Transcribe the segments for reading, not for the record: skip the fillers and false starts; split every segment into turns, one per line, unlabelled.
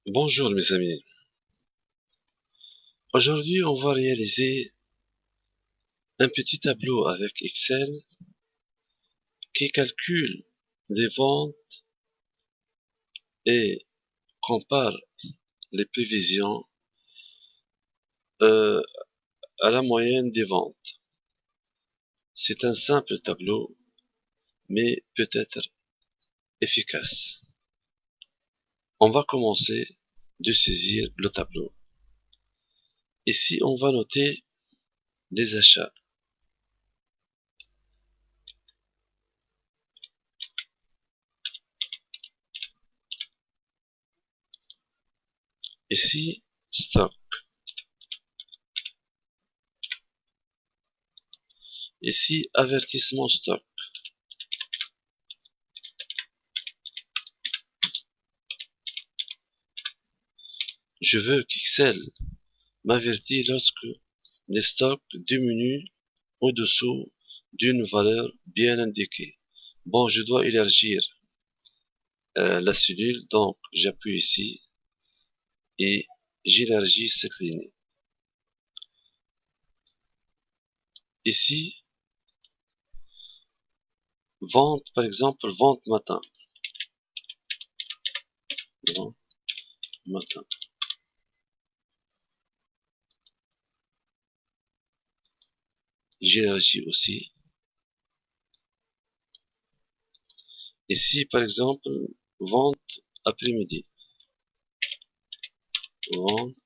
Bonjour mes amis, aujourd'hui on va réaliser un petit tableau avec Excel qui calcule les ventes et compare les prévisions euh, à la moyenne des ventes. C'est un simple tableau, mais peut-être efficace. On va commencer de saisir le tableau. Ici on va noter les achats. Ici, stock. Ici, avertissement stock. Je veux qu'Excel m'avertit lorsque les stocks diminuent au-dessous d'une valeur bien indiquée. Bon, je dois élargir la cellule, donc j'appuie ici et j'élargis cette ligne. Ici, vente, par exemple, vente matin. Vente matin. J'élargis aussi. Ici, par exemple, vente après-midi. Vente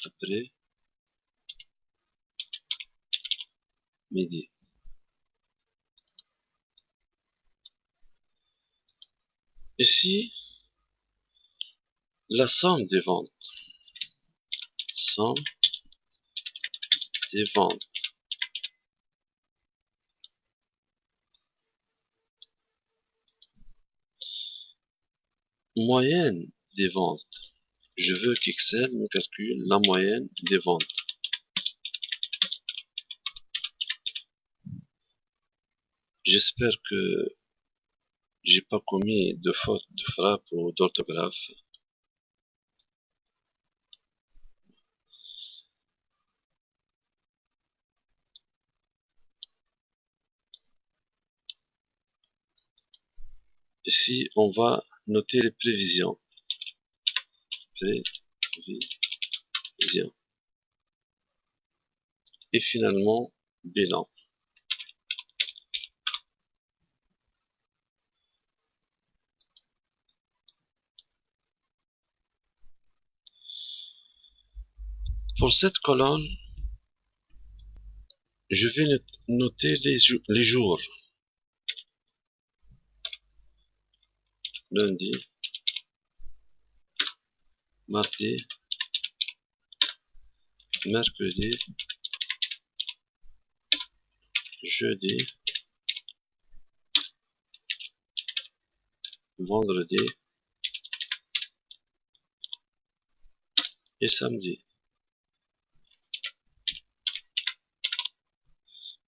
après-midi. Ici, la somme des ventes. Somme des ventes. Moyenne des ventes. Je veux qu'Excel me calcule la moyenne des ventes. J'espère que j'ai pas commis de faute de frappe ou d'orthographe. Ici, on va noter les prévisions. Prévisions. Et finalement, bilan. Pour cette colonne, je vais noter les jours. Lundi, mardi, mercredi, jeudi, vendredi et samedi.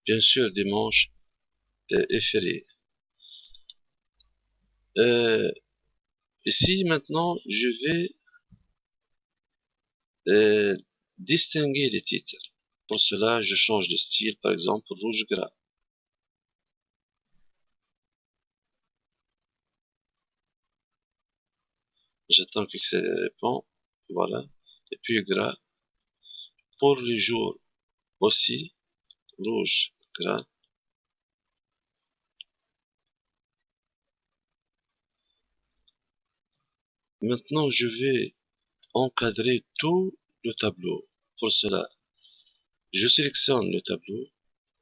Bien sûr, dimanche est férié. Ici, maintenant, je vais distinguer les titres. Pour cela, je change de style, par exemple, rouge-gras. J'attends que ça répond. Voilà. Et puis gras. Pour les jours aussi, rouge, gras. Maintenant, je vais encadrer tout le tableau. Pour cela, je sélectionne le tableau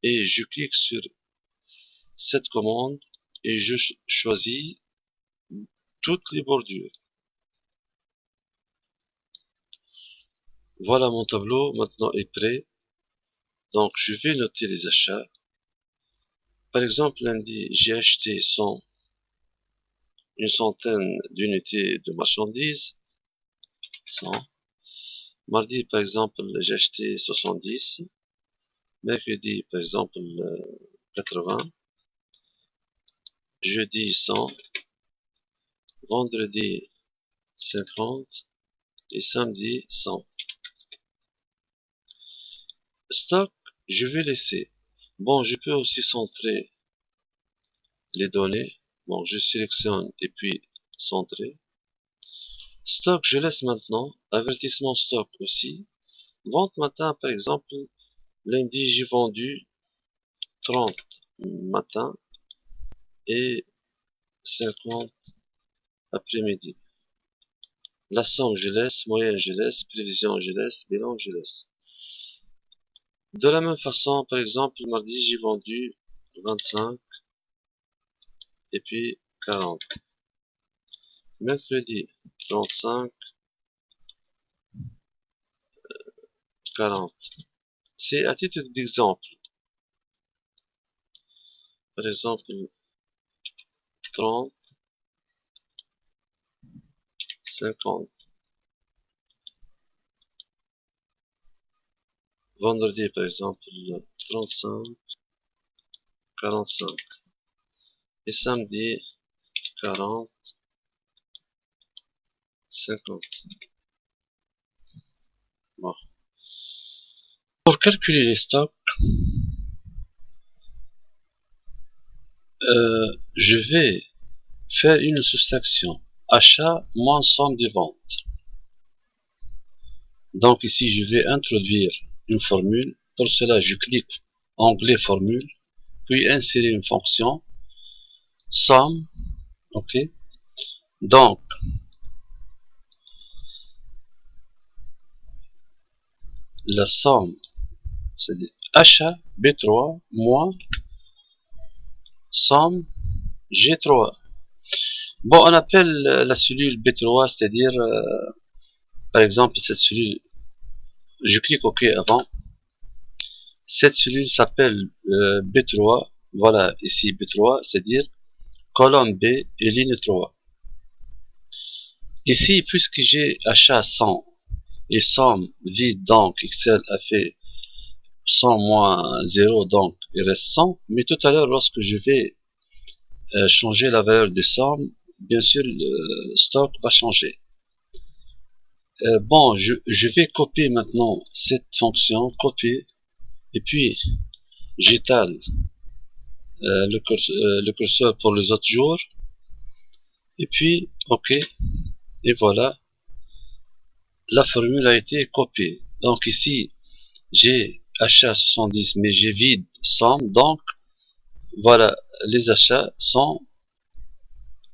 et je clique sur cette commande et je choisis toutes les bordures. Voilà, mon tableau maintenant est prêt. Donc je vais noter les achats. Par exemple, lundi, j'ai acheté une centaine d'unités de marchandises. 100. Mardi, par exemple, j'ai acheté 70. Mercredi, par exemple, 80. Jeudi, 100. Vendredi, 50. Et samedi, 100. Stock, je vais laisser. Bon, je peux aussi centrer les données. Bon, je sélectionne et puis centrer. Stock, je laisse maintenant. Avertissement stock aussi. Vente matin, par exemple, lundi, j'ai vendu 30 matin et 50 après-midi. La somme, je laisse. Moyenne, je laisse. Prévision, je laisse. Bilan, je laisse. De la même façon, par exemple, mardi, j'ai vendu 25 et puis 40. Mercredi, 35, 40. C'est à titre d'exemple. Par exemple, 30, 50. Vendredi, par exemple, 35, 45. Et samedi, 40, 50. Bon. Pour calculer les stocks, je vais faire une soustraction. Achat moins somme des ventes. Donc ici, je vais introduire une formule. Pour cela, je clique onglet formule, puis insérer une fonction somme. OK. Donc, la somme, c'est achat B3 moins somme G3. Bon, on appelle la cellule B3, c'est-à-dire, par exemple, cette cellule, je clique OK avant. Cette cellule s'appelle B3. Voilà, ici B3, c'est-à-dire colonne B et ligne 3. Ici, puisque j'ai achat 100 et somme vide, donc Excel a fait 100 moins 0, donc il reste 100. Mais tout à l'heure, lorsque je vais changer la valeur de somme, bien sûr, le stock va changer. Bon, je vais copier maintenant cette fonction, copier, et puis j'étale le curseur pour les autres jours, et puis OK, et voilà, la formule a été copiée. Donc ici, j'ai achat 70, mais j'ai vide somme, donc voilà, les achats sont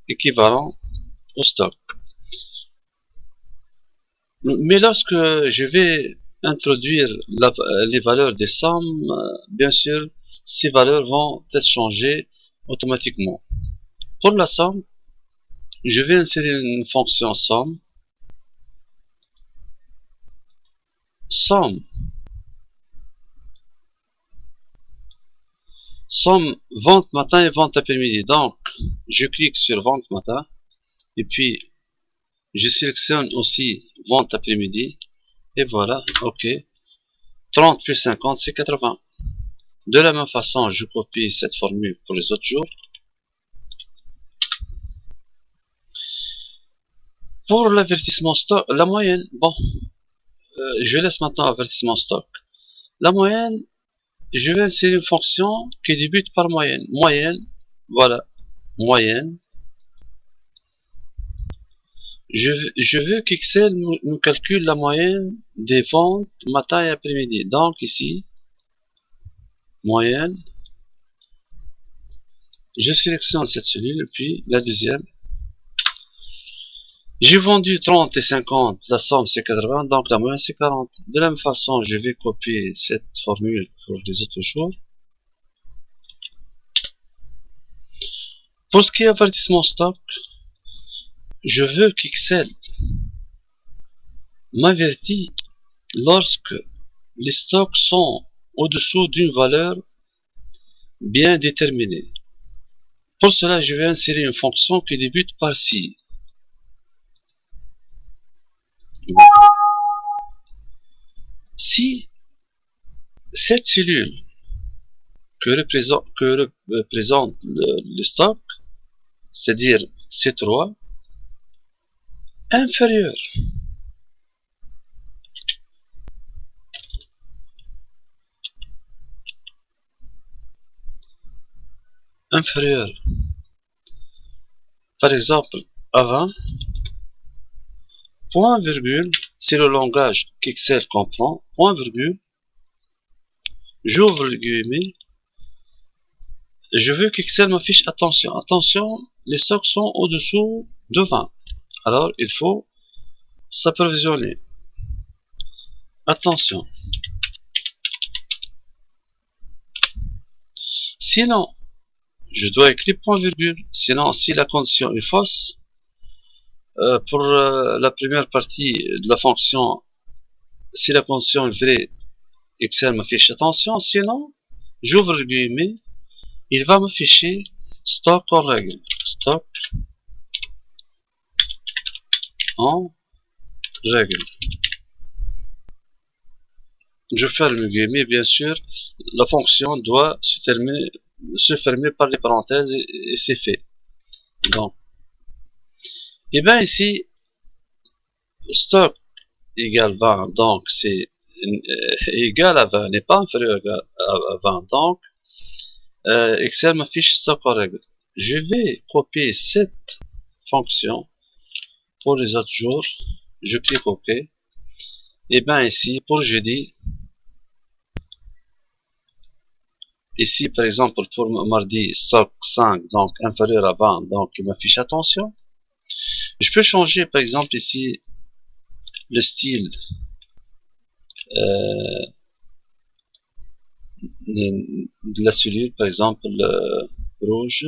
équivalents au stock. Mais lorsque je vais introduire les valeurs des sommes, bien sûr, ces valeurs vont être changées automatiquement. Pour la somme, je vais insérer une fonction somme. Somme vente matin et vente après-midi. Donc, je clique sur vente matin et puis je sélectionne aussi vente après-midi et voilà, OK. 30 plus 50, c'est 80. De la même façon, je copie cette formule pour les autres jours. Pour l'avertissement stock, la moyenne, bon, je laisse maintenant avertissement stock. La moyenne, je vais insérer une fonction qui débute par moyenne. Moyenne, voilà, moyenne. Je veux qu'Excel nous calcule la moyenne des ventes matin et après-midi. Donc ici, moyenne. Je sélectionne cette cellule, puis la deuxième. J'ai vendu 30 et 50, la somme c'est 80, donc la moyenne c'est 40. De la même façon, je vais copier cette formule pour les autres jours. Pour ce qui est avertissement stock, je veux qu'Excel m'avertit lorsque les stocks sont au-dessous d'une valeur bien déterminée. Pour cela, je vais insérer une fonction qui débute par si. Si cette cellule que représente le stock, c'est-à-dire C3, inférieur par exemple à 20, point virgule, c'est le langage qu'Excel comprend, point virgule, j'ouvre le guillemets, je veux qu'Excel m'affiche attention, attention, les stocks sont au-dessous de 20. Alors il faut s'approvisionner. Attention. Sinon, je dois écrire point virgule. Sinon, si la condition est fausse, pour la première partie de la fonction, si la condition est vraie, Excel m'affiche attention. Sinon, j'ouvre le guillemet, il va m'afficher stock en règle. Stock en règle. Je ferme le guillemet, bien sûr, la fonction doit se fermer par les parenthèses et c'est fait. Donc, et bien ici, stock égale 20, donc c'est égal à 20, n'est pas inférieur à 20, donc Excel m'affiche stock en règle. Je vais copier cette fonction pour les autres jours, je clique OK, et bien ici, pour jeudi, ici par exemple pour mardi, stock 5, donc inférieur à 20, donc il m'affiche attention. Je peux changer par exemple ici le style de la cellule, par exemple rouge.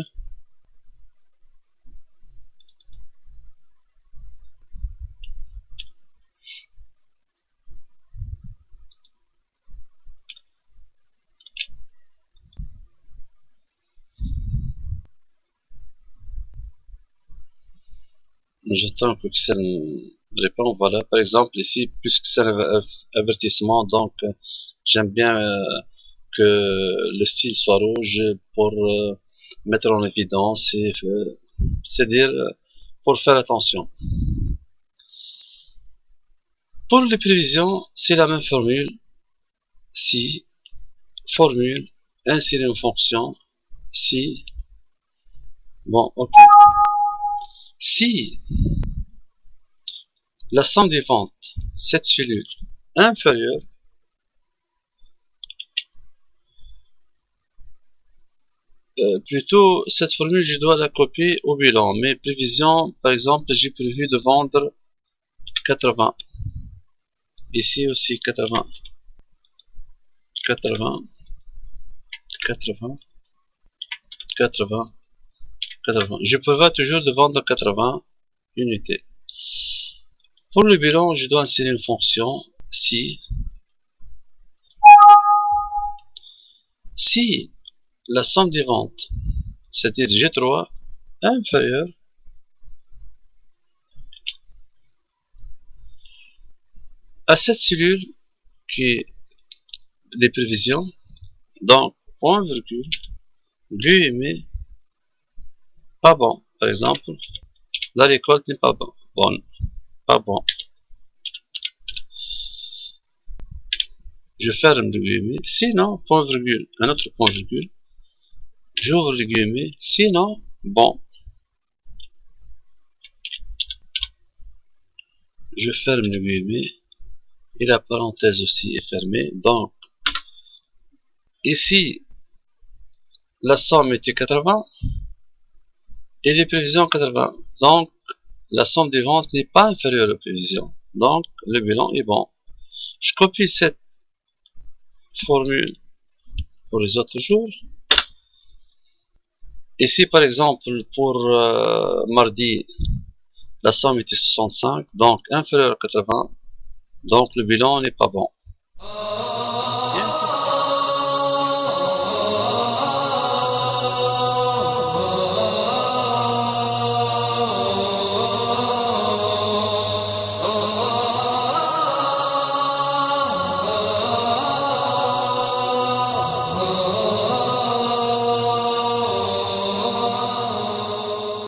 J'attends que Excel me réponde. Voilà, par exemple ici, puisque c'est un avertissement, donc j'aime bien que le style soit rouge pour mettre en évidence, c'est-à-dire pour faire attention. Pour les prévisions, c'est la même formule. Si, formule, insérer une fonction, si, bon, ok. Si la somme des ventes, cette cellule, inférieure, plutôt, cette formule, je dois la copier au bilan. Mes prévisions, par exemple, j'ai prévu de vendre 80. Ici aussi 80. 80. 80. 80. 80. Je prévois toujours de vendre 80 unités. Pour le bilan, je dois insérer une fonction si la somme des ventes, c'est-à-dire G3, inférieure à cette cellule qui est des prévisions, donc point virgule, guillemets, pas bon. Par exemple, la récolte n'est pas bonne. Pas bon. Je ferme le guillemet. Sinon, point virgule, un autre point virgule. J'ouvre le guillemet. Sinon, bon. Je ferme le guillemet. Et la parenthèse aussi est fermée. Donc, ici, la somme était 80. Et les prévisions 80. Donc, la somme des ventes n'est pas inférieure aux prévisions. Donc, le bilan est bon. Je copie cette formule pour les autres jours. Ici, par exemple, pour mardi, la somme était 65, donc inférieure à 80, donc le bilan n'est pas bon.